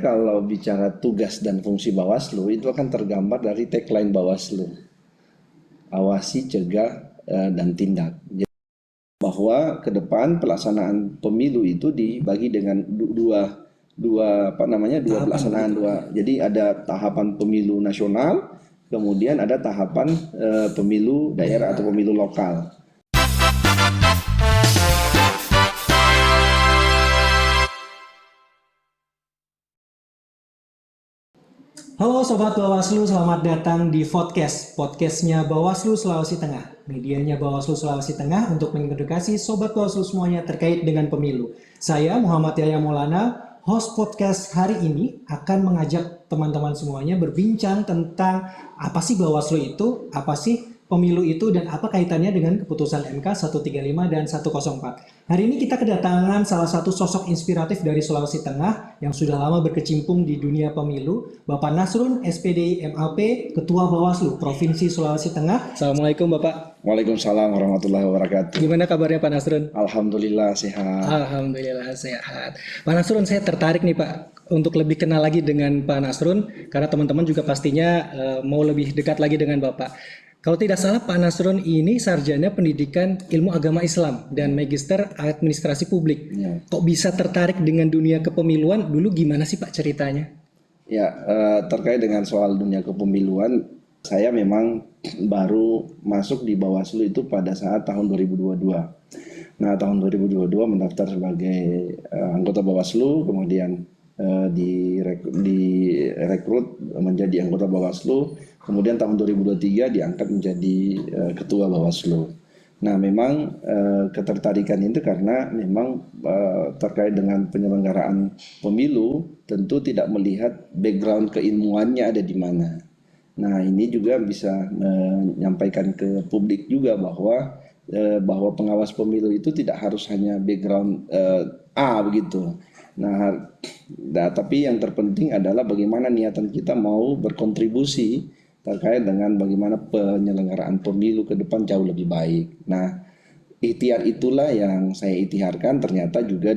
Kalau bicara tugas dan fungsi Bawaslu itu akan tergambar dari tagline Bawaslu, awasi, cegah, dan tindak. Jadi bahwa ke depan pelaksanaan pemilu itu dibagi dengan dua dua apa namanya dua pelaksanaan dua. Jadi ada tahapan pemilu nasional, kemudian ada tahapan pemilu daerah atau pemilu lokal. Halo Sobat Bawaslu, selamat datang di podcastnya Bawaslu Sulawesi Tengah. Medianya Bawaslu Sulawesi Tengah untuk mengedukasi Sobat Bawaslu semuanya terkait dengan pemilu. Saya Muhammad Yahya Maulana, host podcast hari ini akan mengajak teman-teman semuanya berbincang tentang apa sih Bawaslu itu, apa sih pemilu itu, dan apa kaitannya dengan keputusan MK 135 dan 104. Hari ini kita kedatangan salah satu sosok inspiratif dari Sulawesi Tengah yang sudah lama berkecimpung di dunia pemilu, Bapak Nasrun, SPD MAP, Ketua Bawaslu Provinsi Sulawesi Tengah. Assalamualaikum Bapak. Waalaikumsalam warahmatullahi wabarakatuh. Gimana kabarnya Pak Nasrun? Alhamdulillah sehat. Alhamdulillah sehat. Pak Nasrun, saya tertarik nih Pak untuk lebih kenal lagi dengan Pak Nasrun, karena teman-teman juga pastinya mau lebih dekat lagi dengan Bapak. Kalau tidak salah Pak Nasrun ini sarjana pendidikan ilmu agama Islam dan magister administrasi publik. Ya. Kok bisa tertarik dengan dunia kepemiluan? Dulu gimana sih Pak ceritanya? Ya, terkait dengan soal dunia kepemiluan, saya memang baru masuk di Bawaslu itu pada saat tahun 2022. Nah, tahun 2022 mendaftar sebagai anggota Bawaslu, kemudian direkrut menjadi anggota Bawaslu, kemudian tahun 2023 diangkat menjadi ketua Bawaslu. Nah, memang ketertarikan itu karena memang terkait dengan penyelenggaraan pemilu tentu tidak melihat background keilmuannya ada di mana. Nah, ini juga bisa menyampaikan ke publik juga bahwa pengawas pemilu itu tidak harus hanya background A begitu. Nah, tapi yang terpenting adalah bagaimana niatan kita mau berkontribusi terkait dengan bagaimana penyelenggaraan pemilu ke depan jauh lebih baik. Nah, ikhtiar itulah yang saya ikhtiarkan, ternyata juga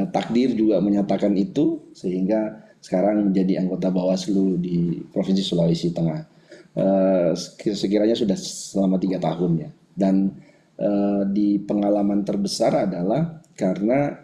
takdir juga menyatakan itu, sehingga sekarang menjadi anggota Bawaslu di Provinsi Sulawesi Tengah. Sekiranya sudah selama 3 tahun ya. Dan di pengalaman terbesar adalah karena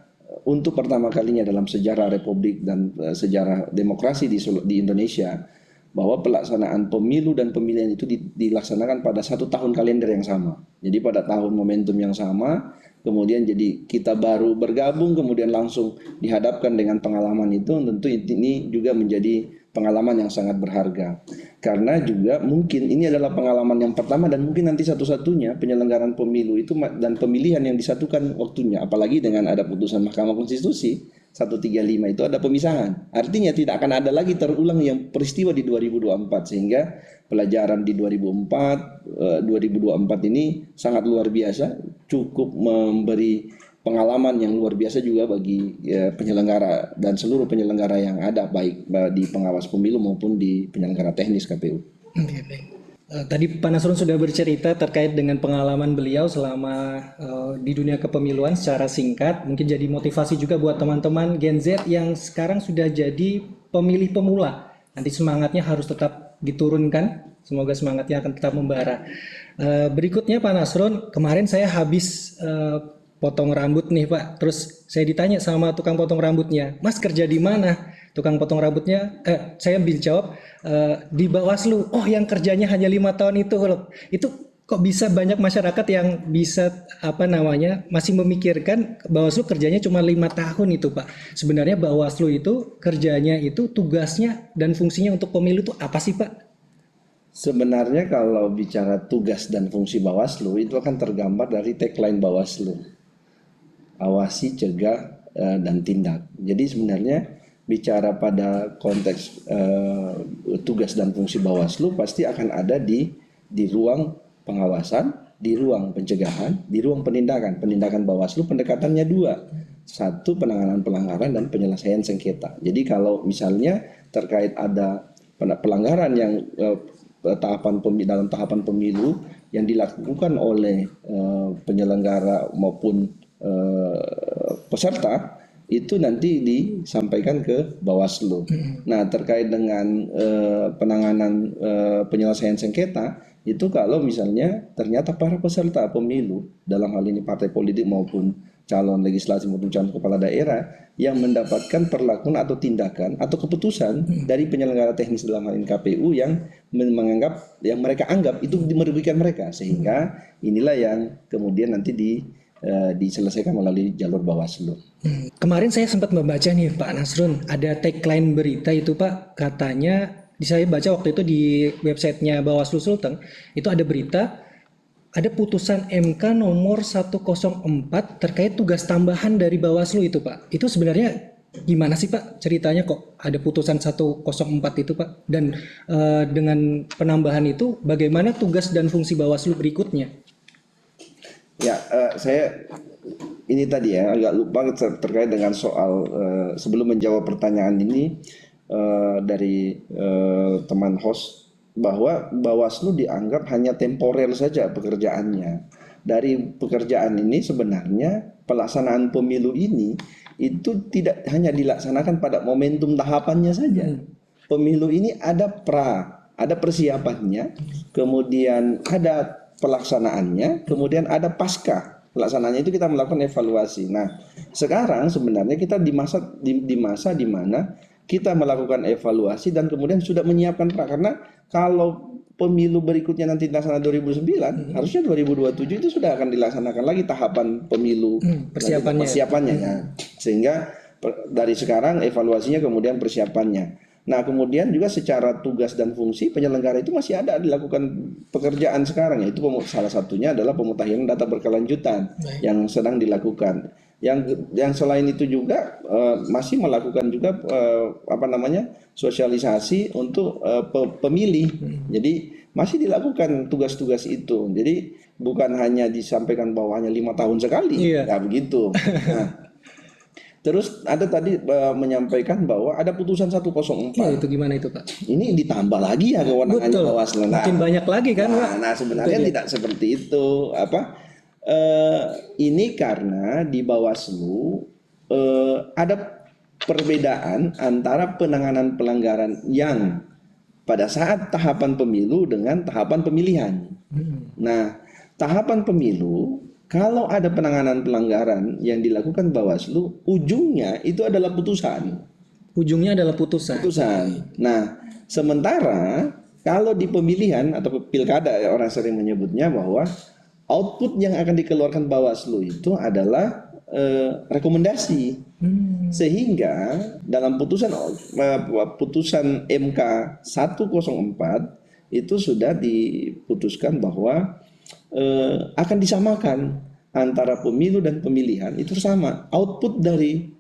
untuk pertama kalinya dalam sejarah Republik dan sejarah demokrasi di Indonesia, bahwa pelaksanaan pemilu dan pemilihan itu dilaksanakan pada 1 tahun kalender yang sama. Jadi pada tahun momentum yang sama, kemudian jadi kita baru bergabung, kemudian langsung dihadapkan dengan pengalaman itu, tentu ini juga menjadi pengalaman yang sangat berharga. Karena juga mungkin ini adalah pengalaman yang pertama dan mungkin nanti satu-satunya penyelenggaraan pemilu itu dan pemilihan yang disatukan waktunya, apalagi dengan ada putusan Mahkamah Konstitusi 135 itu ada pemisahan. Artinya tidak akan ada lagi terulang yang peristiwa di 2024, sehingga pelajaran di 2024 ini sangat luar biasa, cukup memberi pengalaman yang luar biasa juga bagi penyelenggara dan seluruh penyelenggara yang ada, baik di pengawas pemilu maupun di penyelenggara teknis KPU. Tadi Pak Nasrun sudah bercerita terkait dengan pengalaman beliau selama di dunia kepemiluan secara singkat. Mungkin jadi motivasi juga buat teman-teman Gen Z yang sekarang sudah jadi pemilih pemula. Nanti semangatnya harus tetap diturunkan. Semoga semangatnya akan tetap membara. Berikutnya Pak Nasrun, kemarin saya habis potong rambut nih Pak. Terus saya ditanya sama tukang potong rambutnya, Mas kerja di mana? Tukang potong rambutnya, saya jawab di Bawaslu. Oh, yang kerjanya hanya 5 tahun itu loh. Itu kok bisa banyak masyarakat yang bisa masih memikirkan Bawaslu kerjanya cuma 5 tahun itu Pak. Sebenarnya Bawaslu itu kerjanya itu tugasnya dan fungsinya untuk pemilu itu apa sih Pak? Sebenarnya kalau bicara tugas dan fungsi Bawaslu itu akan tergambar dari tagline Bawaslu, awasi, cegah, dan tindak. Jadi sebenarnya bicara pada konteks tugas dan fungsi Bawaslu pasti akan ada di ruang pengawasan, di ruang pencegahan, di ruang penindakan. Penindakan Bawaslu pendekatannya dua. Satu, penanganan pelanggaran dan penyelesaian sengketa. Jadi kalau misalnya terkait ada pelanggaran yang dalam tahapan pemilu yang dilakukan oleh penyelenggara maupun peserta, itu nanti disampaikan ke Bawaslu. Nah, terkait dengan penanganan penyelesaian sengketa, itu kalau misalnya ternyata para peserta pemilu, dalam hal ini partai politik maupun calon legislatif maupun calon kepala daerah, yang mendapatkan perlakuan atau tindakan atau keputusan dari penyelenggara teknis dalam hal ini KPU yang menganggap, yang mereka anggap itu merugikan mereka, sehingga inilah yang kemudian nanti diselesaikan melalui jalur Bawaslu. Kemarin saya sempat membaca nih Pak Nasrun, ada tagline berita itu Pak, katanya saya baca waktu itu di websitenya Bawaslu Sulteng, itu ada berita, ada putusan MK nomor 104 terkait tugas tambahan dari Bawaslu itu Pak. Itu sebenarnya gimana sih Pak ceritanya, kok ada putusan 104 itu Pak? Dan dengan penambahan itu bagaimana tugas dan fungsi Bawaslu berikutnya? Ya, saya ini tadi ya agak lupa terkait dengan soal sebelum menjawab pertanyaan ini dari teman host, bahwa Bawaslu dianggap hanya temporer saja pekerjaannya. Dari pekerjaan ini sebenarnya pelaksanaan pemilu ini itu tidak hanya dilaksanakan pada momentum tahapannya saja. Pemilu ini ada ada persiapannya, kemudian ada pelaksanaannya, kemudian ada pasca pelaksanaannya, itu kita melakukan evaluasi. Nah, sekarang sebenarnya kita di masa di mana kita melakukan evaluasi dan kemudian sudah menyiapkan karena kalau pemilu berikutnya nanti dilaksanakan 2009, harusnya 2027 itu sudah akan dilaksanakan lagi tahapan pemilu persiapannya ya. Sehingga dari sekarang evaluasinya, kemudian persiapannya. Nah, kemudian juga secara tugas dan fungsi penyelenggara itu masih ada dilakukan pekerjaan sekarang, yaitu salah satunya adalah pemutahiran data berkelanjutan yang sedang dilakukan. Yang selain itu juga masih melakukan juga sosialisasi untuk pemilih. Jadi masih dilakukan tugas-tugas itu. Jadi bukan hanya disampaikan bahwa hanya 5 tahun sekali, nggak begitu. Nah, terus ada tadi menyampaikan bahwa ada putusan 104. Iya, itu gimana itu Pak? Ini ditambah lagi ya kewenangannya Bawaslu. Makin banyak lagi kan Pak? Nah, sebenarnya tidak seperti itu. Ini karena di Bawaslu ada perbedaan antara penanganan pelanggaran yang pada saat tahapan pemilu dengan tahapan pemilihan. Nah, tahapan pemilu, kalau ada penanganan pelanggaran yang dilakukan Bawaslu, ujungnya itu adalah putusan. Ujungnya adalah putusan. Nah, sementara kalau di pemilihan atau pilkada, orang sering menyebutnya bahwa output yang akan dikeluarkan Bawaslu itu adalah rekomendasi. Sehingga dalam putusan MK 104 itu sudah diputuskan bahwa akan disamakan antara pemilu dan pemilihan, itu sama. Output dari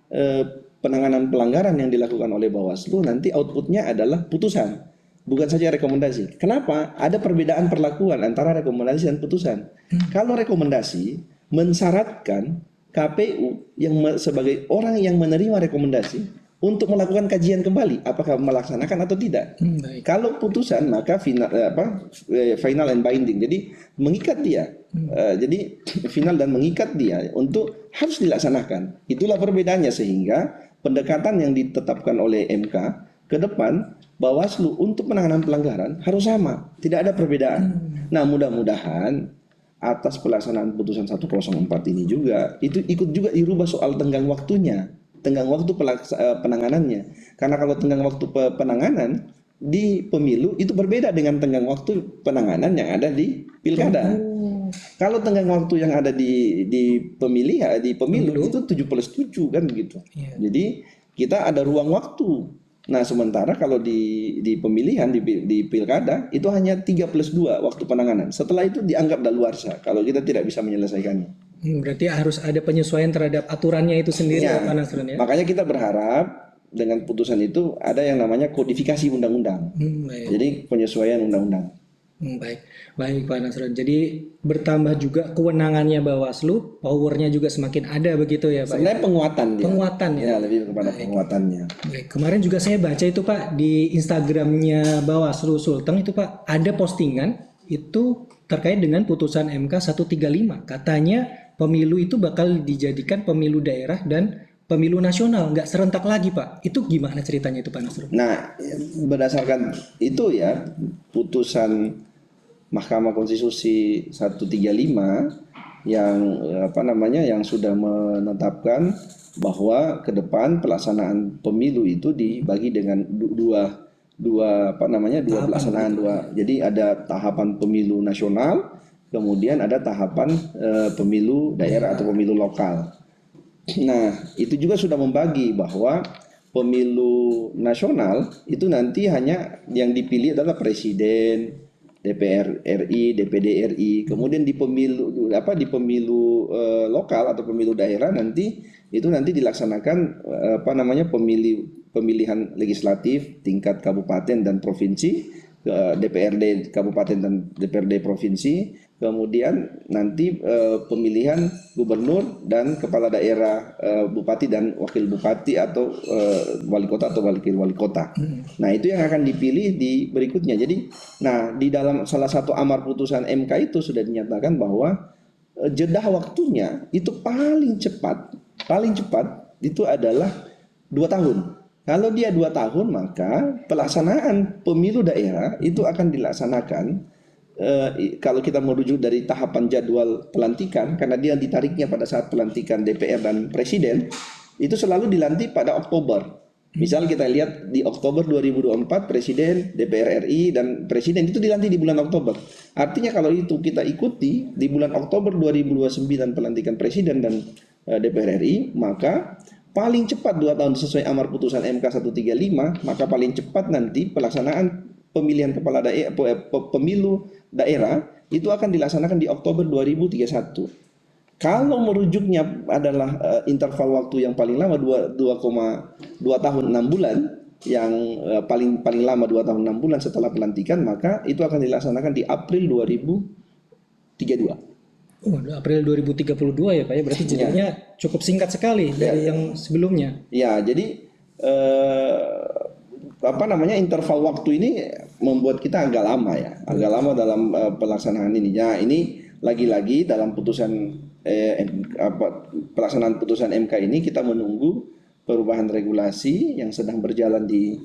penanganan pelanggaran yang dilakukan oleh Bawaslu nanti outputnya adalah putusan, bukan saja rekomendasi. Kenapa? Ada perbedaan perlakuan antara rekomendasi dan putusan. Kalau rekomendasi mensyaratkan KPU yang sebagai orang yang menerima rekomendasi untuk melakukan kajian kembali apakah melaksanakan atau tidak. Kalau putusan maka final and binding, jadi mengikat dia. Jadi final dan mengikat dia untuk harus dilaksanakan. Itulah perbedaannya, sehingga pendekatan yang ditetapkan oleh MK ke depan Bawaslu untuk penanganan pelanggaran harus sama, tidak ada perbedaan. Nah, mudah-mudahan atas pelaksanaan putusan 104 ini juga itu ikut juga dirubah soal tenggang waktunya, tenggang waktu penanganannya. Karena kalau tenggang waktu penanganan di pemilu itu berbeda dengan tenggang waktu penanganan yang ada di pilkada. Kalau tenggang waktu yang ada di pemilu itu 7+7 kan begitu. Jadi kita ada ruang waktu. Nah, sementara kalau di pemilihan di pilkada itu hanya 3+2 waktu penanganan. Setelah itu dianggap daluarsa kalau kita tidak bisa menyelesaikannya. Berarti harus ada penyesuaian terhadap aturannya itu sendiri ya, Pak Nasrun ya. Makanya kita berharap dengan putusan itu ada yang namanya kodifikasi undang-undang. Jadi penyesuaian undang-undang. Baik Pak Nasrun. Jadi bertambah juga kewenangannya Bawaslu, powernya juga semakin ada begitu ya Pak. Sebenarnya penguatan ya. Ya, lebih kepada penguatannya. Baik. Kemarin juga saya baca itu Pak di Instagramnya Bawaslu Sulteng itu Pak, ada postingan itu terkait dengan putusan MK 135. Katanya pemilu itu bakal dijadikan pemilu daerah dan pemilu nasional, nggak serentak lagi Pak. Itu gimana ceritanya itu Pak Nasrun? Nah, berdasarkan itu ya, putusan Mahkamah Konstitusi 135 yang yang sudah menetapkan bahwa ke depan pelaksanaan pemilu itu dibagi dengan dua pelaksanaan dua. Jadi ada tahapan pemilu nasional, kemudian ada tahapan pemilu daerah atau pemilu lokal. Nah, itu juga sudah membagi bahwa pemilu nasional itu nanti hanya yang dipilih adalah presiden, DPR RI, DPD RI. Kemudian di pemilu lokal atau pemilu daerah nanti dilaksanakan pemilihan legislatif tingkat kabupaten dan provinsi, DPRD kabupaten dan DPRD provinsi, kemudian nanti pemilihan gubernur dan kepala daerah, bupati dan wakil bupati atau wali kota atau wakil wali kota. Nah, itu yang akan dipilih di berikutnya. Jadi, nah, di dalam salah satu amar putusan MK itu sudah dinyatakan bahwa jeda waktunya itu paling cepat itu adalah 2 tahun. Kalau dia 2 tahun, maka pelaksanaan pemilu daerah itu akan dilaksanakan kalau kita merujuk dari tahapan jadwal pelantikan, karena dia ditariknya pada saat pelantikan DPR dan Presiden, itu selalu dilantik pada Oktober. Misal kita lihat di Oktober 2024 Presiden, DPR RI dan Presiden itu dilantik di bulan Oktober. Artinya kalau itu kita ikuti di bulan Oktober 2029 pelantikan Presiden dan DPR RI, maka paling cepat 2 tahun sesuai amar putusan MK 135, maka paling cepat nanti pelaksanaan pemilihan kepala daerah, pemilu daerah itu akan dilaksanakan di Oktober 2031. Kalau merujuknya adalah interval waktu yang paling lama 2,2 tahun 6 bulan, yang paling lama 2 tahun 6 bulan setelah pelantikan, maka itu akan dilaksanakan di April 2032. Oh, April 2032 ya Pak ya, berarti jedanya cukup singkat sekali dari yang sebelumnya. Ya, jadi interval waktu ini membuat kita agak lama dalam pelaksanaan ini. Ya, ini lagi-lagi dalam putusan pelaksanaan putusan MK ini kita menunggu perubahan regulasi yang sedang berjalan di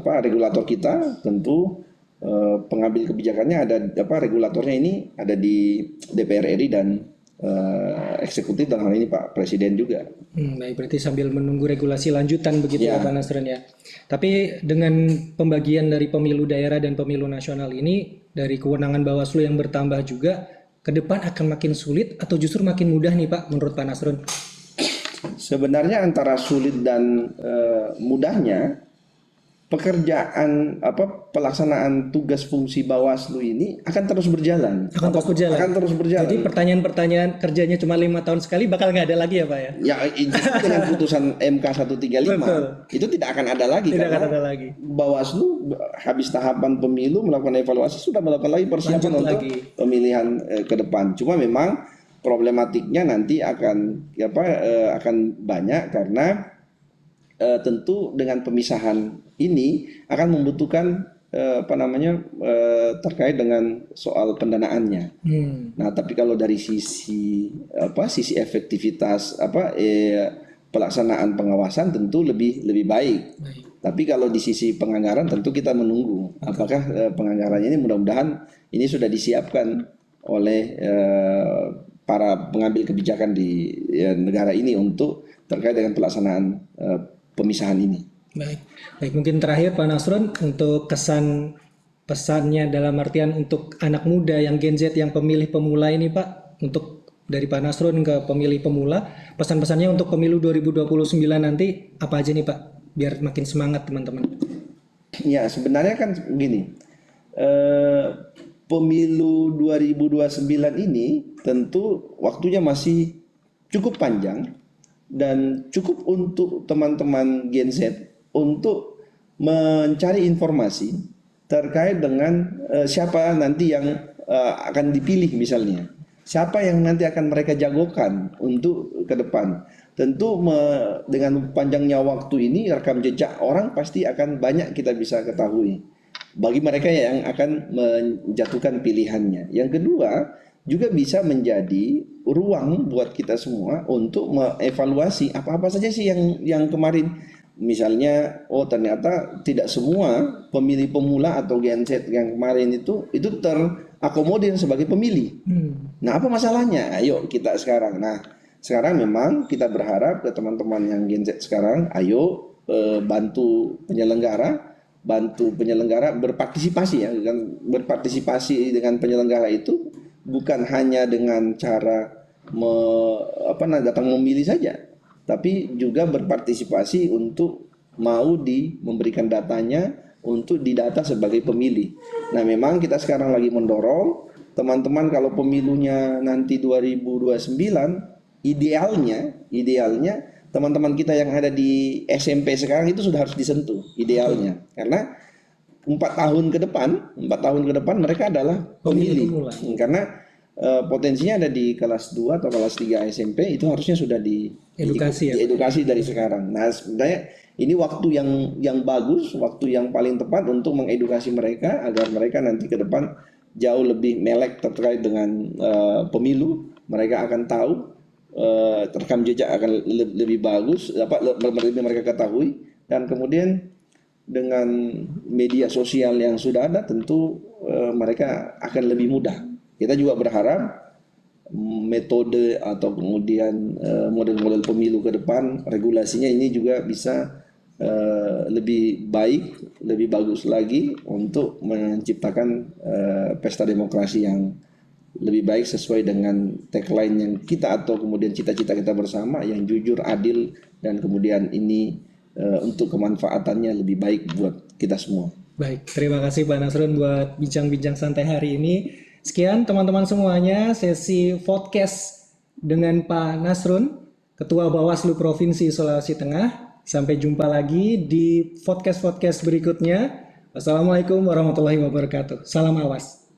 regulator kita. Tentu pengambil kebijakannya ada regulatornya ini ada di DPR RI dan eksekutif, dalam hal ini Pak Presiden juga. Baik, berarti sambil menunggu regulasi lanjutan begitu ya Pak Nasrun ya. Tapi dengan pembagian dari pemilu daerah dan pemilu nasional ini, dari kewenangan Bawaslu yang bertambah juga, ke depan akan makin sulit atau justru makin mudah nih Pak menurut Pak Nasrun? Sebenarnya antara sulit dan mudahnya pekerjaan pelaksanaan tugas fungsi Bawaslu ini akan terus berjalan. Akan terus berjalan. Jadi pertanyaan-pertanyaan kerjanya cuma 5 tahun sekali bakal nggak ada lagi ya Pak ya? Ya, justru dengan putusan MK 135 itu tidak akan ada lagi. Tidak akan ada lagi. Bawaslu habis tahapan pemilu melakukan evaluasi, sudah melakukan lagi persiapan untuk pemilihan ke depan. Cuma memang problematiknya nanti akan banyak karena tentu dengan pemisahan ini akan membutuhkan terkait dengan soal pendanaannya. Nah, tapi kalau dari sisi efektivitas pelaksanaan pengawasan tentu lebih baik. Tapi kalau di sisi penganggaran tentu kita menunggu apakah penganggarannya ini, mudah-mudahan ini sudah disiapkan oleh para pengambil kebijakan di negara ini untuk terkait dengan pelaksanaan pemisahan ini. Baik, mungkin terakhir Pak Nasrun, untuk kesan pesannya dalam artian untuk anak muda yang Gen Z yang pemilih pemula ini Pak, untuk dari Pak Nasrun ke pemilih pemula, pesan-pesannya untuk pemilu 2029 nanti apa aja nih Pak, biar makin semangat teman-teman? Ya, sebenarnya kan begini, pemilu 2029 ini tentu waktunya masih cukup panjang dan cukup untuk teman-teman Gen Z untuk mencari informasi terkait dengan siapa nanti yang akan dipilih misalnya. Siapa yang nanti akan mereka jagokan untuk ke depan. Tentu dengan panjangnya waktu ini rekam jejak orang pasti akan banyak kita bisa ketahui bagi mereka yang akan menjatuhkan pilihannya. Yang kedua, juga bisa menjadi ruang buat kita semua untuk mengevaluasi apa-apa saja sih yang kemarin, misalnya ternyata tidak semua pemilih pemula atau Gen Z yang kemarin itu terakomodir sebagai pemilih. Nah, apa masalahnya? Ayo kita sekarang. Nah, sekarang memang kita berharap ke teman-teman yang Gen Z sekarang, ayo bantu penyelenggara berpartisipasi ya, berpartisipasi dengan penyelenggara itu bukan hanya dengan cara datang memilih saja, tapi juga berpartisipasi untuk memberikan datanya untuk didata sebagai pemilih. Nah, memang kita sekarang lagi mendorong teman-teman kalau pemilunya nanti 2029, idealnya teman-teman kita yang ada di SMP sekarang itu sudah harus disentuh idealnya, karena 4 tahun ke depan mereka adalah pemilih. Karena potensinya ada di kelas 2 atau kelas 3 SMP, itu harusnya sudah diedukasi dari sekarang. Nah, sebenarnya ini waktu yang bagus, waktu yang paling tepat untuk mengedukasi mereka agar mereka nanti ke depan jauh lebih melek terkait dengan pemilu. Mereka akan tahu, rekam jejak akan lebih bagus, lebih mereka ketahui, dan kemudian dengan media sosial yang sudah ada tentu mereka akan lebih mudah. Kita juga berharap metode atau kemudian model-model pemilu ke depan regulasinya ini juga bisa lebih baik, lebih bagus lagi untuk menciptakan pesta demokrasi yang lebih baik sesuai dengan tagline yang kita atau kemudian cita-cita kita bersama, yang jujur, adil, dan kemudian ini untuk kemanfaatannya lebih baik buat kita semua. Baik, terima kasih Pak Nasrun buat bincang-bincang santai hari ini. Sekian teman-teman semuanya, sesi podcast dengan Pak Nasrun, Ketua Bawaslu Provinsi Sulawesi Tengah. Sampai jumpa lagi di podcast-podcast berikutnya. Wassalamualaikum warahmatullahi wabarakatuh. Salam awas.